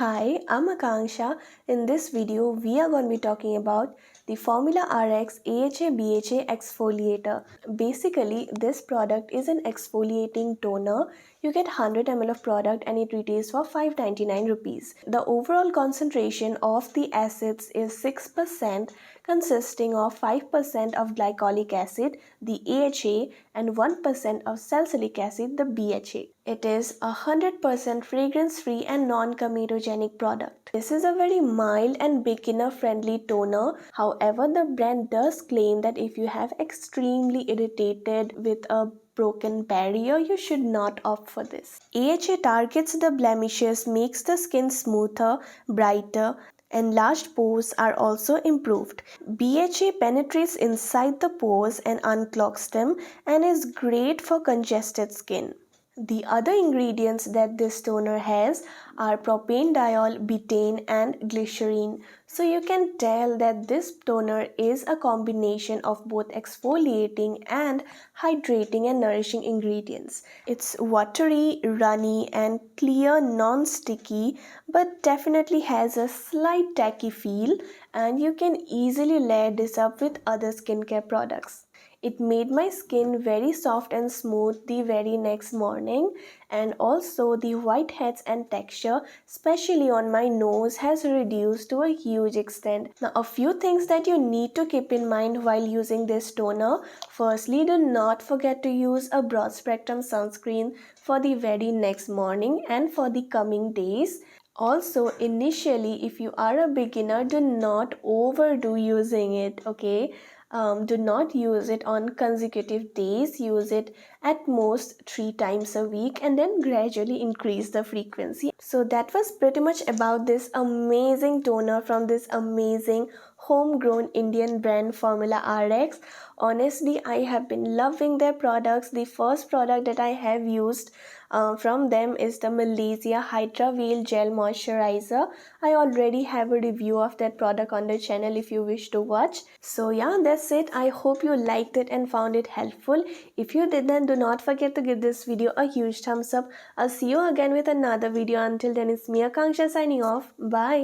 Hi, I'm Akanshya. In this video, we are going to be talking about the Formula Rx AHA BHA Exfoliator. Basically, this product is an exfoliating toner. You get 100 ml of product and it retails for 599 rupees. The overall concentration of the acids is 6%, consisting of 5% of glycolic acid, the AHA, and 1% of salicylic acid, the BHA. It is a 100% fragrance-free and non-comedogenic product. This is a very mild and beginner-friendly toner. However, the brand does claim that if you have extremely irritated with a broken barrier, you should not opt for this. AHA targets the blemishes, makes the skin smoother, brighter, enlarged pores are also improved. BHA penetrates inside the pores and unclogs them and is great for congested skin. The other ingredients that this toner has are propanediol, betaine and glycerin. So you can tell that this toner is a combination of both exfoliating and hydrating and nourishing ingredients. It's watery, runny and clear, non-sticky, but definitely has a slight tacky feel, and you can easily layer this up with other skincare products. It made my skin very soft and smooth the very next morning, and also the whiteheads and texture, especially on my nose, has reduced to a huge extent. Now, a few things that you need to keep in mind while using this toner. Firstly, do not forget to use a broad spectrum sunscreen for the very next morning and for the coming days. Also, initially, if you are a beginner, do not overdo using it, okay? Do not use it on consecutive days. Use it at most 3 times a week and then gradually increase the frequency. So that was pretty much about this amazing toner from this amazing homegrown Indian brand Formula Rx. Honestly, I have been loving their products. The first product that I have used from them is the Malaysia Hydra Veil Gel Moisturizer. I already have a review of that product on the channel if you wish to watch. So yeah, that's it. I hope you liked it and found it helpful. If you did, then do not forget to give this video a huge thumbs up. I'll see you again with another video. Until then, it's me Akanshya signing off. Bye.